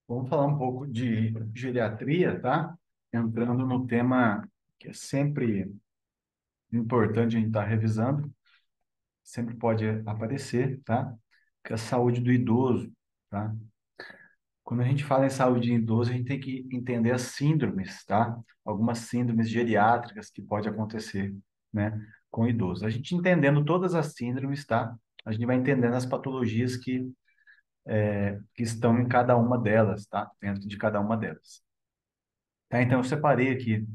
Vamos falar um pouco de geriatria, tá? Entrando no tema que é sempre importante a gente estar revisando, sempre pode aparecer, tá? Que é a saúde do idoso, tá? Quando a gente fala em saúde do idoso, a gente tem que entender as síndromes, tá? Algumas síndromes geriátricas que pode acontecer, né, com o idoso. A gente entendendo todas as síndromes, tá? A gente vai entendendo as patologias que estão em cada uma delas, tá? Dentro de cada uma delas. Tá? Então, eu separei aqui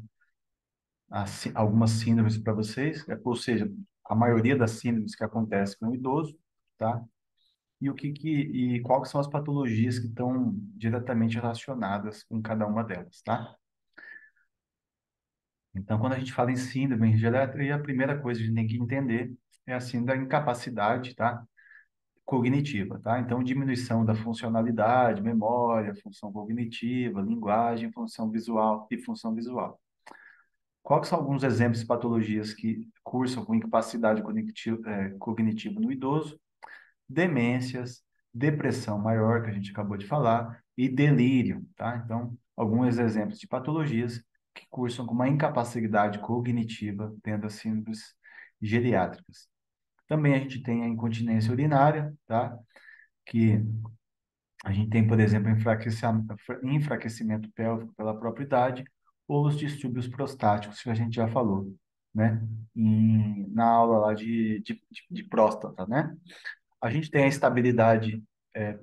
algumas síndromes para vocês, ou seja, a maioria das síndromes que acontecem com o idoso, tá? E quais são as patologias que estão diretamente relacionadas com cada uma delas, tá? Então, quando a gente fala em síndrome em geriatria, a primeira coisa que a gente tem que entender é a síndrome da incapacidade, tá? Cognitiva, tá? Então, diminuição da funcionalidade, memória, função cognitiva, linguagem, função visual e função visual. Quais são alguns exemplos de patologias que cursam com incapacidade cognitiva no idoso? Demências, depressão maior, que a gente acabou de falar, e delírio, tá? Então, alguns exemplos de patologias que cursam com uma incapacidade cognitiva dentro das síndromes geriátricas. Também a gente tem a incontinência urinária, tá? Que a gente tem, por exemplo, enfraquecimento pélvico pela própria idade, ou os distúrbios prostáticos, que a gente já falou, né? Na aula lá de próstata, né? A gente tem a estabilidade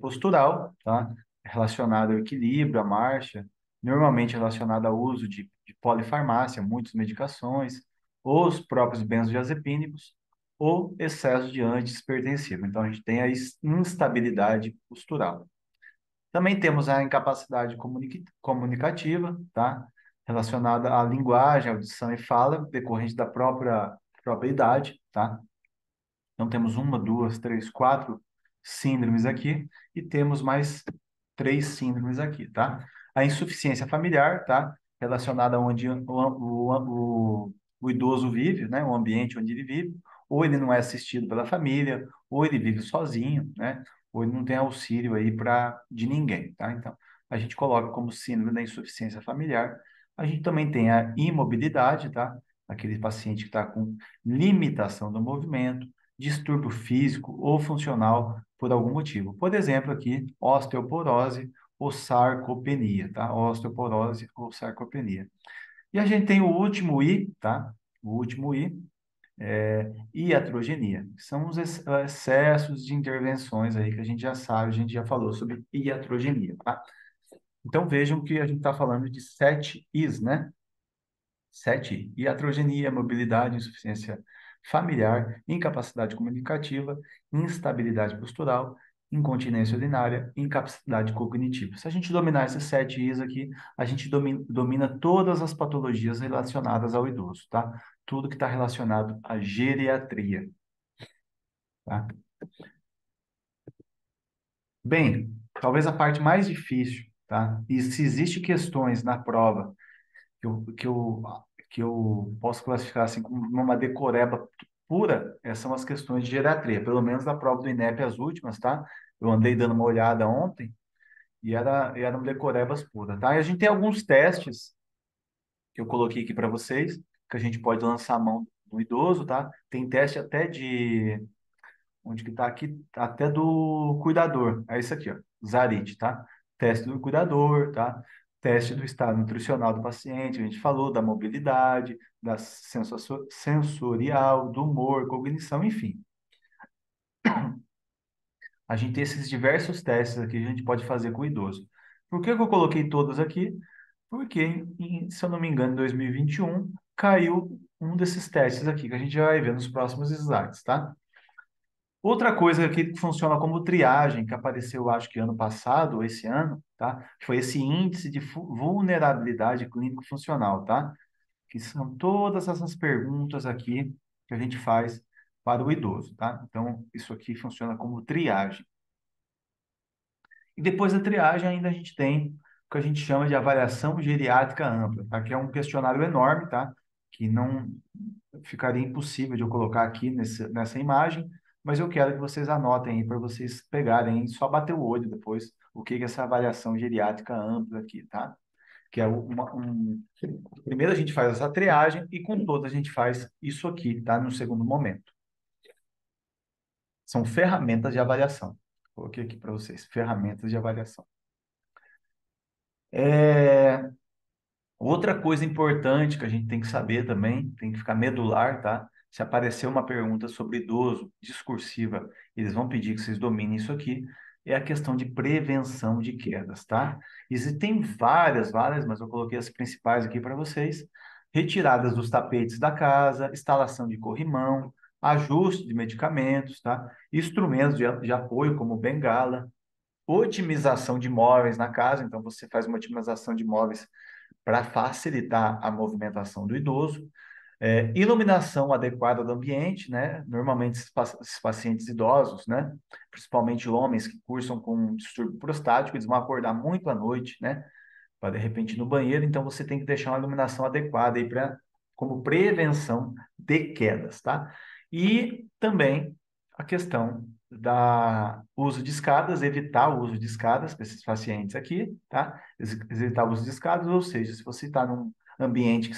postural, tá? Relacionada ao equilíbrio, à marcha, normalmente relacionada ao uso de polifarmácia, muitas medicações, ou os próprios benzodiazepínicos, ou excesso de antihipertensivo. Então, a gente tem a instabilidade postural. Também temos a incapacidade comunicativa, tá? Relacionada à linguagem, audição e fala, decorrente da própria idade, tá? Então, temos uma, duas, três, quatro síndromes aqui e temos mais três síndromes aqui, tá? A insuficiência familiar, tá? Relacionada a onde o idoso vive, né? O ambiente onde ele vive, ou ele não é assistido pela família, ou ele vive sozinho, né? Ou ele não tem auxílio aí de ninguém, tá? Então, a gente coloca como síndrome da insuficiência familiar. A gente também tem a imobilidade, tá? Aquele paciente que está com limitação do movimento, distúrbio físico ou funcional por algum motivo. Por exemplo, aqui, osteoporose ou sarcopenia, tá? Osteoporose ou sarcopenia. E a gente tem o último I, tá? O último I é iatrogenia, que são os excessos de intervenções aí que a gente já sabe, a gente já falou sobre iatrogenia, tá? Então vejam que a gente está falando de sete Is, né? Sete, iatrogenia, mobilidade, insuficiência familiar, incapacidade comunicativa, instabilidade postural, incontinência urinária, incapacidade cognitiva. Se a gente dominar esses sete Is aqui, a gente domina todas as patologias relacionadas ao idoso, tá? Tudo que está relacionado à geriatria, tá? Bem, talvez a parte mais difícil, tá? E se existe questões na prova que eu, que eu, que eu posso classificar assim como uma decoreba pura, são as questões de geriatria, pelo menos na prova do INEP, as últimas, tá? Eu andei dando uma olhada ontem eram decorebas puras, tá? E a gente tem alguns testes que eu coloquei aqui para vocês, que a gente pode lançar a mão no idoso, tá? Tem teste até onde que tá aqui, até do cuidador. É isso aqui, ó, Zarit, tá? Teste do cuidador, tá? Teste do estado nutricional do paciente, a gente falou da mobilidade, da sensorial, do humor, cognição, enfim. A gente tem esses diversos testes aqui que a gente pode fazer com o idoso. Por que que eu coloquei todos aqui? Porque, se eu não me engano, em 2021, caiu um desses testes aqui, que a gente já vai ver nos próximos slides, tá? Outra coisa que funciona como triagem, que apareceu, acho que ano passado, ou esse ano, tá? Foi esse índice de vulnerabilidade clínico-funcional, tá? Que são todas essas perguntas aqui que a gente faz para o idoso, tá? Então, isso aqui funciona como triagem. E depois da triagem, ainda a gente tem o que a gente chama de avaliação geriátrica ampla, tá? Que é um questionário enorme, tá? Que não ficaria impossível de eu colocar aqui nessa imagem, mas eu quero que vocês anotem aí para vocês pegarem e só bater o olho depois o que que é essa avaliação geriátrica ampla aqui, tá? Que é primeiro a gente faz essa triagem e com todas a gente faz isso aqui, tá? No segundo momento. São ferramentas de avaliação. Coloquei aqui para vocês, ferramentas de avaliação. É, Outra coisa importante que a gente tem que saber também, tem que ficar medular, tá? Se aparecer uma pergunta sobre idoso, discursiva, eles vão pedir que vocês dominem isso aqui, é a questão de prevenção de quedas, tá? Existem várias, mas eu coloquei as principais aqui para vocês. Retiradas dos tapetes da casa, instalação de corrimão, ajuste de medicamentos, tá? Instrumentos de apoio, como bengala, otimização de móveis na casa, então você faz uma otimização de móveis para facilitar a movimentação do idoso, iluminação adequada do ambiente, né? Normalmente esses pacientes idosos, né? Principalmente homens que cursam com um distúrbio prostático, eles vão acordar muito à noite, né? Para de repente ir no banheiro, então você tem que deixar uma iluminação adequada aí para como prevenção de quedas, tá? E também a questão da uso de escadas, evitar o uso de escadas para esses pacientes aqui, tá? Evitar o uso de escadas, ou seja, se você está num ambiente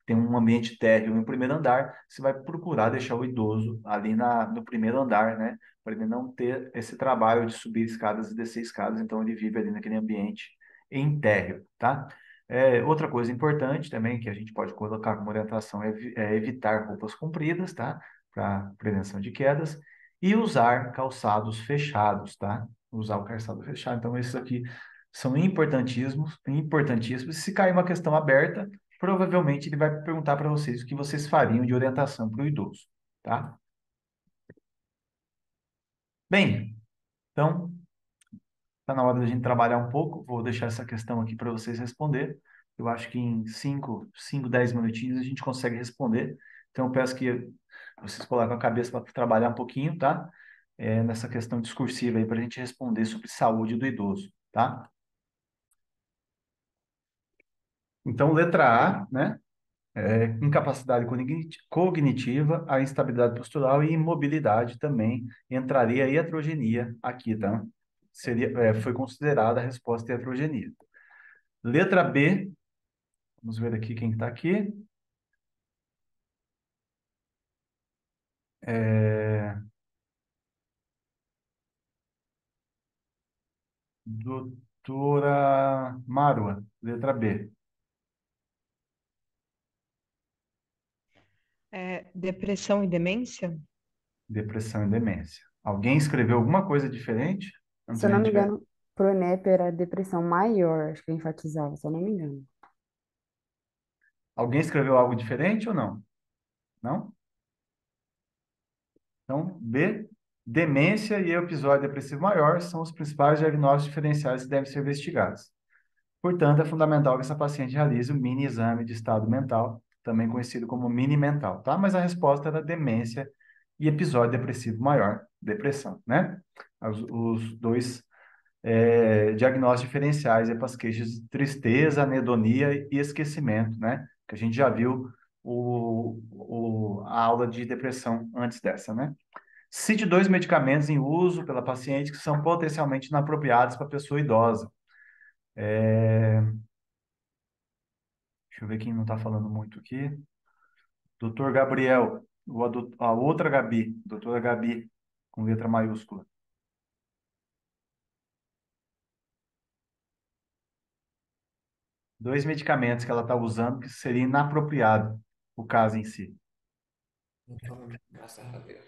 tem um ambiente térreo no primeiro andar, você vai procurar deixar o idoso ali no primeiro andar, né? Para ele não ter esse trabalho de subir escadas e descer escadas, então ele vive ali naquele ambiente em térreo, tá? Outra coisa importante também que a gente pode colocar como orientação é evitar roupas compridas, tá? Para prevenção de quedas e usar calçados fechados, tá? Usar o calçado fechado. Então, esses aqui são importantíssimos, importantíssimos. Se cair uma questão aberta, provavelmente ele vai perguntar para vocês o que vocês fariam de orientação para o idoso, tá? Bem, então está na hora da gente trabalhar um pouco. Vou deixar essa questão aqui para vocês responder. Eu acho que em 10 minutinhos a gente consegue responder. Então, eu peço que vocês coloquem a cabeça para trabalhar um pouquinho, tá? Nessa questão discursiva aí, para a gente responder sobre saúde do idoso, tá? Então, letra A, né? Incapacidade cognitiva, a instabilidade postural e imobilidade também entraria a iatrogenia aqui, tá? Foi considerada a resposta à iatrogenia. Letra B, vamos ver aqui quem está aqui. É, doutora Marua, letra B, Depressão e demência? depressão e demência. Alguém escreveu alguma coisa diferente? Antes Se eu de a não me gente ver. engano, pro INEP era depressão maior, acho que enfatizava, se eu não me engano. Alguém escreveu algo diferente ou não? Não? Então, B, demência e episódio depressivo maior são os principais diagnósticos diferenciais que devem ser investigados. Portanto, é fundamental que essa paciente realize o mini exame de estado mental, também conhecido como mini mental, tá? Mas a resposta era demência e episódio depressivo maior, depressão, né? Os dois diagnósticos diferenciais para as queixas de tristeza, anedonia e esquecimento, né? Que a gente já viu a aula de depressão antes dessa, né? Cite dois medicamentos em uso pela paciente que são potencialmente inapropriados para a pessoa idosa. Deixa eu ver quem não está falando muito aqui. Doutor Gabriel, ou a outra Gabi, doutora Gabi, com letra maiúscula. Dois medicamentos que ela está usando que seria inapropriado o caso em si. Graças a Deus.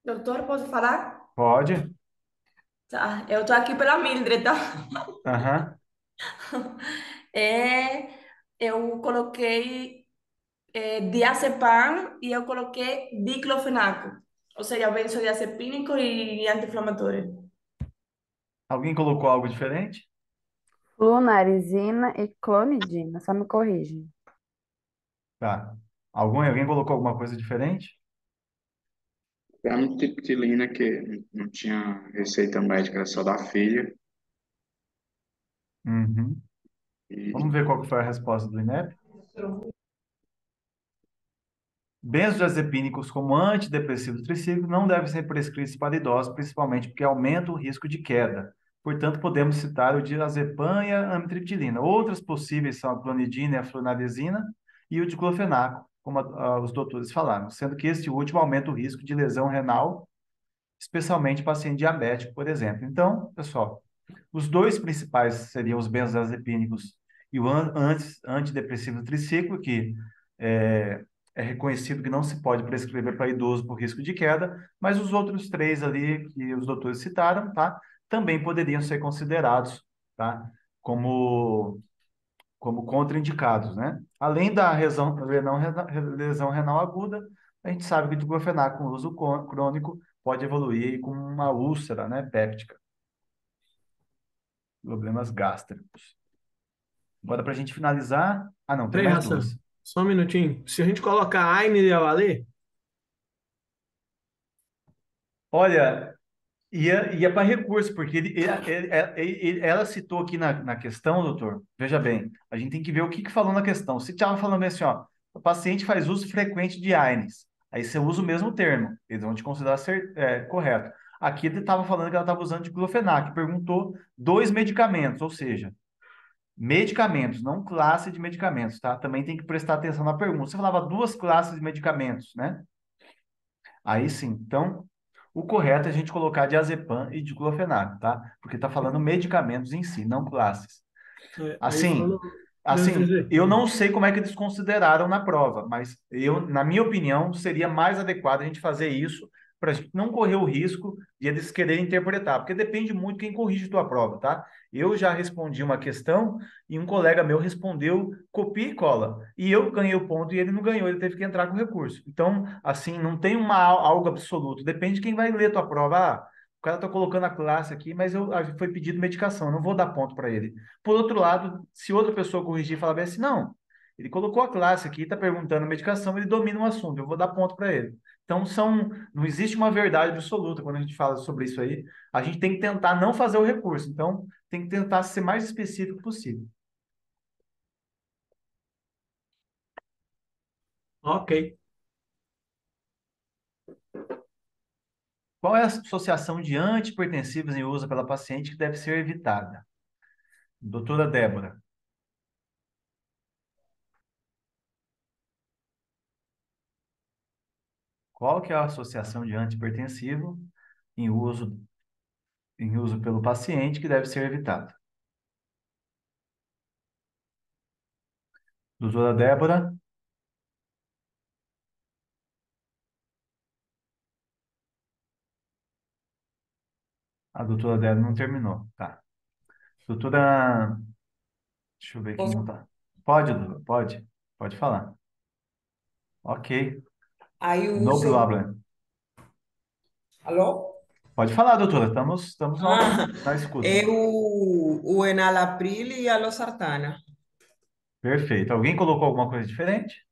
Doutor, posso falar? Pode? Tá, eu tô aqui pela Mildred, tá? Aham. É, eu coloquei diazepam e eu coloquei diclofenaco, ou seja, benzodiazepínico e anti-inflamatório. Alguém colocou algo diferente? Flunarizina e clonidina, só me corrigem. Tá. Alguém colocou alguma coisa diferente? Amitriptilina, que não tinha receita médica, era só da filha. Uhum. Vamos E ver qual que foi a resposta do INEP? Benzodiazepínicos como antidepressivos tricíclicos não devem ser prescritos para idosos, principalmente porque aumentam o risco de queda. Portanto, podemos citar o diazepam e a amitriptilina. Outras possíveis são a clonidina e a flunarizina e o diclofenaco, como os doutores falaram, sendo que este último aumenta o risco de lesão renal, especialmente em paciente diabético, por exemplo. Então, pessoal, os dois principais seriam os benzodiazepínicos e o antidepressivo triciclo, que é, é reconhecido que não se pode prescrever para idoso por risco de queda, mas os outros três ali que os doutores citaram, tá? Também poderiam ser considerados, tá? Como contraindicados, né? Além da lesão renal aguda, a gente sabe que o diclofenaco com uso crônico pode evoluir com uma úlcera, né, péptica, problemas gástricos. Agora, para a gente finalizar... Ah, não, tem Peraí, mais Hassan, duas. só um minutinho. Se a gente colocar a Aine ia valer? Olha, ia para recurso, porque ela citou aqui na questão, doutor, veja bem, a gente tem que ver o que falou na questão. Se estava falando assim, ó, o paciente faz uso frequente de AINES, aí você usa o mesmo termo, eles vão te considerar correto. Aqui ele estava falando que ela estava usando diclofenac, perguntou dois medicamentos, ou seja, medicamentos, não classe de medicamentos, tá? Também tem que prestar atenção na pergunta. Você falava duas classes de medicamentos, né? Aí sim, então, o correto é a gente colocar diazepam e diclofenac, tá? Porque está falando medicamentos em si, não classes. Aí Assim, falando eu benzodiazepina. não sei como é que eles consideraram na prova, mas na minha opinião, seria mais adequado a gente fazer isso para a gente não correr o risco de eles quererem interpretar, porque depende muito quem corrige tua prova, tá? Eu já respondi uma questão e um colega meu respondeu copia e cola, e eu ganhei o ponto e ele não ganhou, ele teve que entrar com recurso. Então, assim, não tem algo absoluto, depende de quem vai ler tua prova. Ah, o cara tá colocando a classe aqui, mas foi pedido medicação, eu não vou dar ponto para ele. Por outro lado, se outra pessoa corrigir e falar bem assim, não, ele colocou a classe aqui, está perguntando medicação, ele domina o assunto, eu vou dar ponto para ele. Então, não existe uma verdade absoluta quando a gente fala sobre isso aí. A gente tem que tentar não fazer o recurso. Então, tem que tentar ser mais específico possível. Ok. Qual é a associação de antihipertensivos em uso pela paciente que deve ser evitada? Doutora Débora. Qual que é a associação de antihipertensivo em uso pelo paciente que deve ser evitada? Doutora Débora? A doutora Débora não terminou. Tá. Doutora, deixa eu ver quem não Posso? tá. Pode, doutora, pode. Pode falar. Ok. Aí o No seu. problem. Alô? Pode falar, doutora. Estamos Ah, na escuta. é o enalapril e a losartana. Perfeito. Alguém colocou alguma coisa diferente?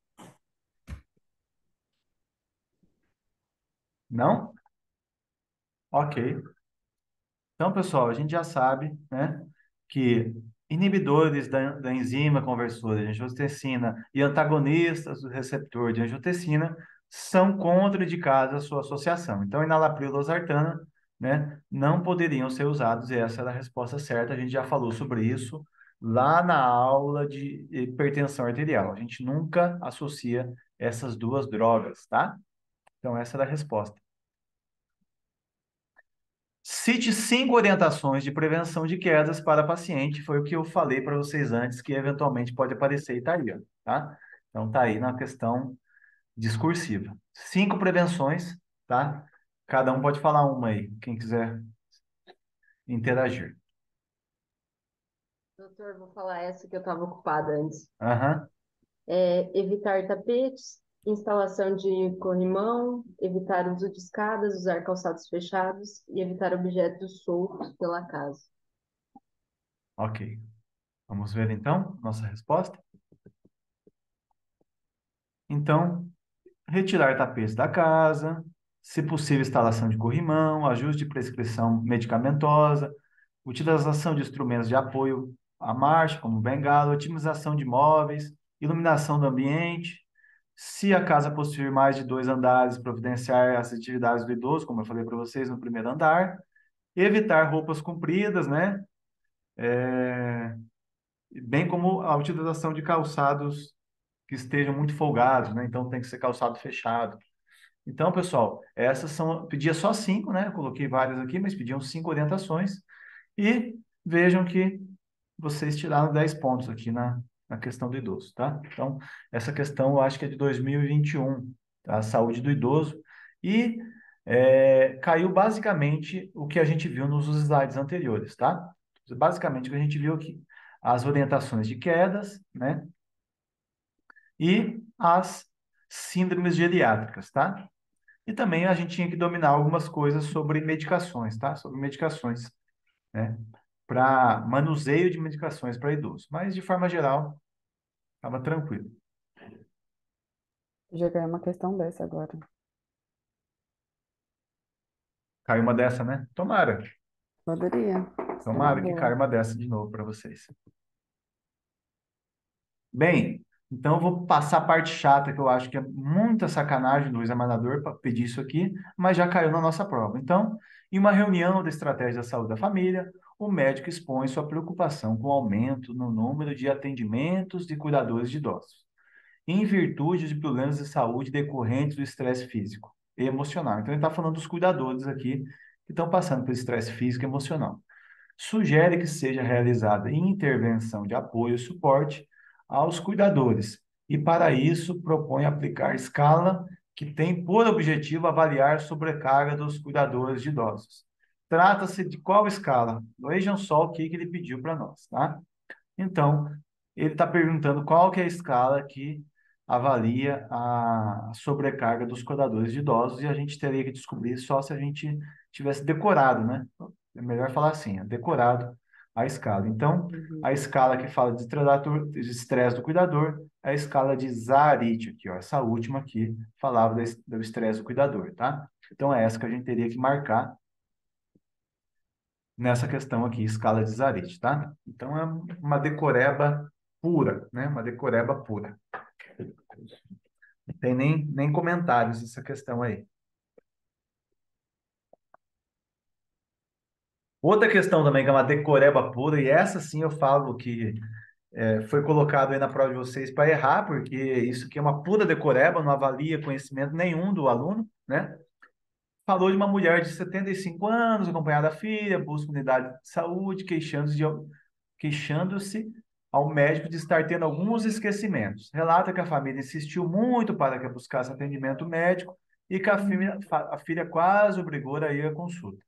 Não? Ok. Então, pessoal, a gente já sabe, né, que inibidores da enzima conversora de angiotensina e antagonistas do receptor de angiotensina são contraindicados à sua associação. Então, enalapril e losartana, né, não poderiam ser usados, e essa era a resposta certa. A gente já falou sobre isso lá na aula de hipertensão arterial. A gente nunca associa essas duas drogas, tá? Então, essa era a resposta. Cite 5 orientações de prevenção de quedas para paciente. Foi o que eu falei para vocês antes, que eventualmente pode aparecer e tá aí, ó, tá? Então tá aí na questão discursiva. 5 prevenções, tá? Cada um pode falar uma aí, quem quiser interagir. Doutor, vou falar essa que eu estava ocupada antes. Aham, Evitar tapetes, instalação de corrimão, evitar o uso de escadas, usar calçados fechados e evitar objetos soltos pela casa. ok. Vamos ver então nossa resposta. Então, retirar tapetes da casa, se possível, instalação de corrimão, ajuste de prescrição medicamentosa, utilização de instrumentos de apoio à marcha, como bengala, otimização de móveis, iluminação do ambiente, Se a casa possuir mais de 2 andares, providenciar as atividades do idoso, como eu falei para vocês no primeiro andar. Evitar roupas compridas, né? É, bem como a utilização de calçados que estejam muito folgados, né? Então tem que ser calçado fechado. Então, pessoal, essas são. Pedia só 5, né? Eu coloquei várias aqui, mas pediam 5 orientações. E vejam que vocês tiraram 10 pontos aqui na questão do idoso, tá? Então, essa questão eu acho que é de 2021, tá? A saúde do idoso. E caiu basicamente o que a gente viu nos slides anteriores, tá? Basicamente o que a gente viu aqui. As orientações de quedas, né? E as síndromes geriátricas, tá? E também a gente tinha que dominar algumas coisas sobre medicações, tá? Sobre medicações, né? Para manuseio de medicações para idosos. Mas, de forma geral, estava tranquilo. Já ganhei uma questão dessa agora. Caiu uma dessa, né? Tomara. Poderia. Seria uma Tomara que caia boa. uma dessa de novo para vocês. Bem, então eu vou passar a parte chata, que eu acho que é muita sacanagem do examinador para pedir isso aqui, mas já caiu na nossa prova. Então, em uma reunião da estratégia da saúde da família, o médico expõe sua preocupação com o aumento no número de atendimentos de cuidadores de idosos, em virtude de problemas de saúde decorrentes do estresse físico e emocional. Então, ele está falando dos cuidadores aqui que estão passando por estresse físico e emocional. Sugere que seja realizada intervenção de apoio e suporte aos cuidadores, e para isso propõe aplicar escala que tem por objetivo avaliar a sobrecarga dos cuidadores de idosos. Trata-se de qual escala? Vejam só o que ele pediu para nós, tá? Então, ele está perguntando qual que é a escala que avalia a sobrecarga dos cuidadores de idosos, e a gente teria que descobrir só se a gente tivesse decorado, né? É melhor falar assim, decorado a escala. Então, Uhum. a escala que fala de estresse do cuidador é a escala de Zarit, aqui, ó, essa última aqui falava do estresse do cuidador, tá? Então, é essa que a gente teria que marcar nessa questão aqui, escala de Zarit, tá? Então, é uma decoreba pura, né? Uma decoreba pura. Não tem nem comentários essa questão aí. Outra questão também, que é uma decoreba pura, e essa sim eu falo que foi colocado aí na prova de vocês para errar, porque isso aqui é uma pura decoreba, não avalia conhecimento nenhum do aluno, né? Falou de uma mulher de 75 anos, acompanhada da filha, busca unidade de saúde, queixando-se ao médico de estar tendo alguns esquecimentos. Relata que a família insistiu muito para que buscasse atendimento médico e que a filha quase obrigou a ir à consulta.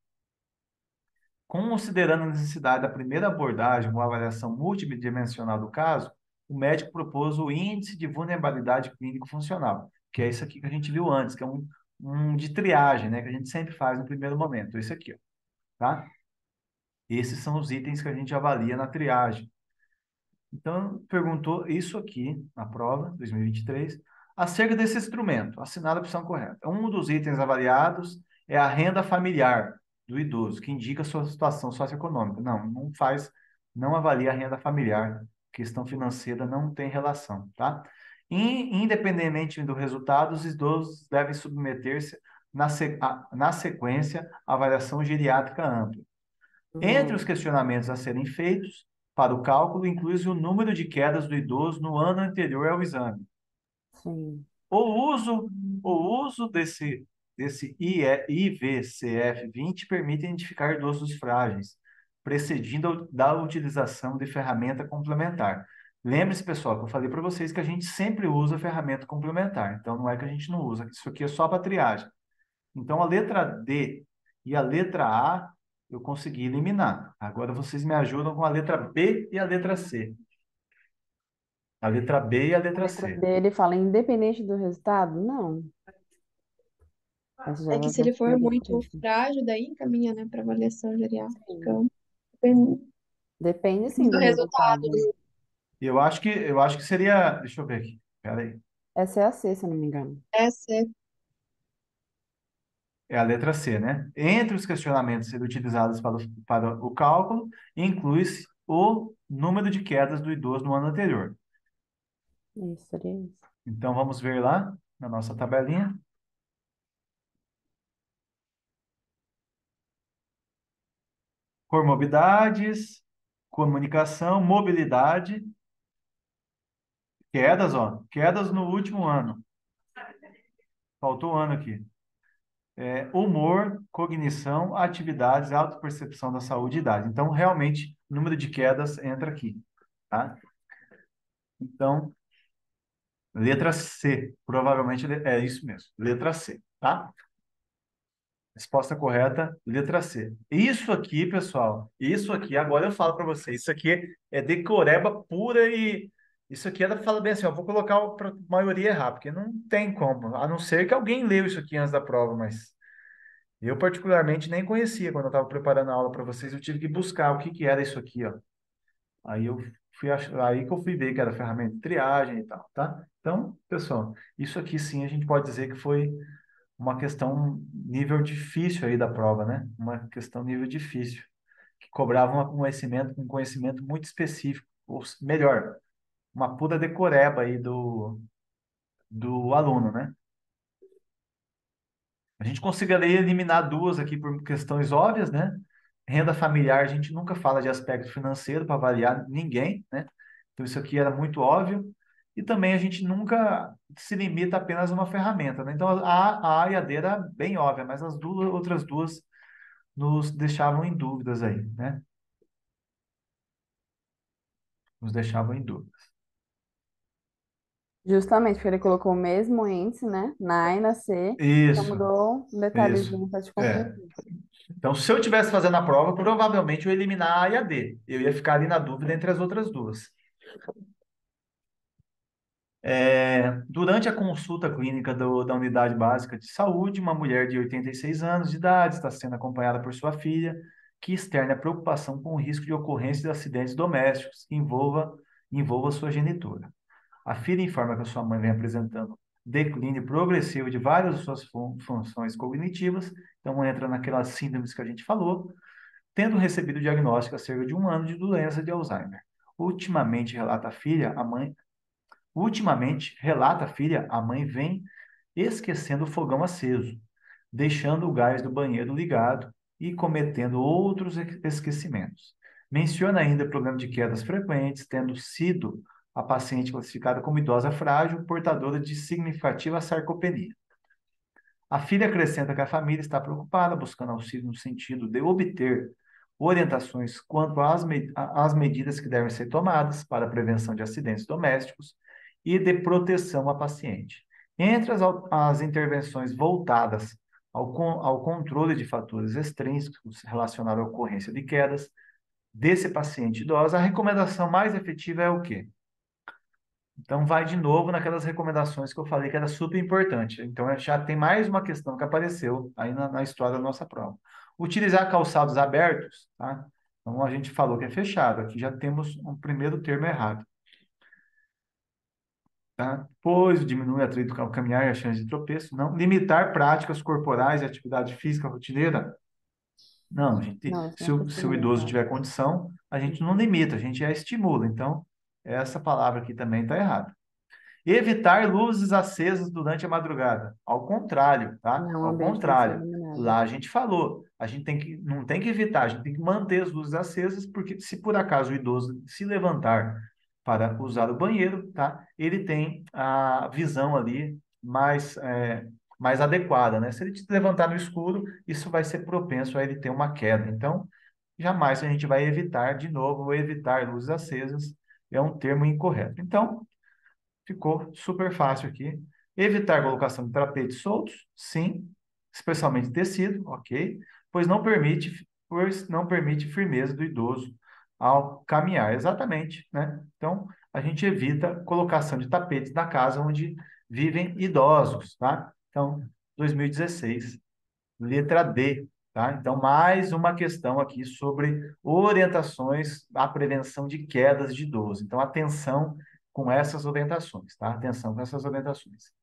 Considerando a necessidade da primeira abordagem, uma avaliação multidimensional do caso, o médico propôs o índice de vulnerabilidade clínico-funcional, que é isso aqui que a gente viu antes, que é um de triagem, né, que a gente sempre faz no primeiro momento. Esse aqui, ó, tá? Esses são os itens que a gente avalia na triagem. Então, perguntou isso aqui na prova, 2023, acerca desse instrumento, assinada a opção correta. Um dos itens avaliados é a renda familiar do idoso, que indica sua situação socioeconômica. Não avalia a renda familiar. Questão financeira não tem relação, tá? Independentemente do resultado, os idosos devem submeter-se na sequência à avaliação geriátrica ampla. Entre os Uhum. questionamentos a serem feitos para o cálculo, inclui-se o número de quedas do idoso no ano anterior ao exame. Sim. O uso desse IVCF-20 permite identificar idosos frágeis, precedindo da utilização de ferramenta complementar. Lembre-se, pessoal, que eu falei para vocês que a gente sempre usa ferramenta complementar. Então, não é que a gente não usa. Isso aqui é só para triagem. Então, a letra D e a letra A eu consegui eliminar. Agora, vocês me ajudam com a letra B e a letra C. A letra B e a A letra letra C. B, ele fala independente do resultado? Não. Essa já É é que uma se ele for questão muito difícil. frágil, daí encaminha, né, para avaliação geriátrica. Sim. Depende Depende sim do do resultado. resultado. Eu acho que seria. Deixa eu ver aqui. Espera aí. Essa é a C, se eu não me engano. Essa é É a letra C, né? Entre os questionamentos a serem utilizados para o cálculo, inclui-se o número de quedas do idoso no ano anterior. Isso, seria isso. Então, vamos ver lá na nossa tabelinha. Comorbidades, comunicação, mobilidade, quedas, ó. Quedas no último ano. Faltou um ano aqui. Humor, cognição, atividades, autopercepção da saúde e idade. Então, realmente, o número de quedas entra aqui, tá? Então, letra C. Provavelmente é isso mesmo. Letra C, tá? Resposta correta, letra C. Isso aqui, pessoal, isso aqui, agora eu falo para vocês, isso aqui é decoreba pura e isso aqui ela fala bem assim, eu vou colocar para a maioria errar, porque não tem como, a não ser que alguém leu isso aqui antes da prova, mas eu particularmente nem conhecia quando eu estava preparando a aula para vocês, eu tive que buscar o que que era isso aqui, ó. Aí eu aí que eu fui ver que era ferramenta de triagem e tal, tá? Então, pessoal, isso aqui sim a gente pode dizer que foi uma questão nível difícil aí da prova, né? Uma questão nível difícil, que cobrava um conhecimento muito específico, ou melhor, uma pura decoreba aí do aluno, né? A gente conseguiria eliminar duas aqui por questões óbvias, né? Renda familiar, a gente nunca fala de aspecto financeiro para avaliar ninguém, né? Então isso aqui era muito óbvio. E também a gente nunca se limita apenas a uma ferramenta, né? Então a A e a D era bem óbvia, mas as duas, outras duas nos deixavam em dúvidas aí, né? Nos deixavam em dúvidas. Justamente, porque ele colocou o mesmo índice, né? Na A e na C, só Isso, mudou um isso. detalhezinho para te É. confundir. Então, se eu tivesse fazendo a prova, provavelmente eu ia eliminar a A e a D. Eu ia ficar ali na dúvida entre as outras duas. Durante a consulta clínica da Unidade Básica de Saúde, uma mulher de 86 anos de idade está sendo acompanhada por sua filha, que externa preocupação com o risco de ocorrência de acidentes domésticos que envolva sua genitora. A filha informa que a sua mãe vem apresentando declínio progressivo de várias de suas funções cognitivas, então entra naquelas síndromes que a gente falou, tendo recebido o diagnóstico há cerca de um ano de doença de Alzheimer. Ultimamente, relata a filha, a mãe vem esquecendo o fogão aceso, deixando o gás do banheiro ligado e cometendo outros esquecimentos. Menciona ainda problema de quedas frequentes, tendo sido a paciente classificada como idosa frágil, portadora de significativa sarcopenia. A filha acrescenta que a família está preocupada, buscando auxílio no sentido de obter orientações quanto às medidas que devem ser tomadas para a prevenção de acidentes domésticos e de proteção à paciente. Entre as intervenções voltadas ao controle de fatores extrínsecos relacionados à ocorrência de quedas desse paciente idoso, a recomendação mais efetiva é o quê? Então, vai de novo naquelas recomendações que eu falei que era super importante. Então, já tem mais uma questão que apareceu aí na história da nossa prova. Utilizar calçados abertos, tá? Então, a gente falou que é fechado. Aqui já temos um primeiro termo errado. Tá? Pois diminui o atrito ao caminhar e a chance de tropeço. Não. Limitar práticas corporais e atividade física rotineira. Não, Não, isso se não se o precisa idoso lembrar. tiver condição, a gente não limita, a gente já estimula. Então, essa palavra aqui também está errada. Evitar luzes acesas durante a madrugada. Ao contrário, tá? Não, o Ao ambiente tem que ser contrário. iluminado. Lá a gente falou, não tem que evitar, a gente tem que manter as luzes acesas, porque se por acaso o idoso se levantar para usar o banheiro, tá? Ele tem a visão ali mais adequada, né? Se ele se levantar no escuro, isso vai ser propenso a ele ter uma queda. Então, jamais a gente vai evitar, de novo, evitar luzes acesas é um termo incorreto. Então, ficou super fácil aqui. Evitar colocação de tapetes soltos, sim, especialmente tecido, ok, pois não permite firmeza do idoso ao caminhar, exatamente, né? Então, a gente evita colocação de tapetes na casa onde vivem idosos, tá? Então, 2016, letra D, tá? Então, mais uma questão aqui sobre orientações à prevenção de quedas de idoso. Então, atenção com essas orientações, tá? Atenção com essas orientações.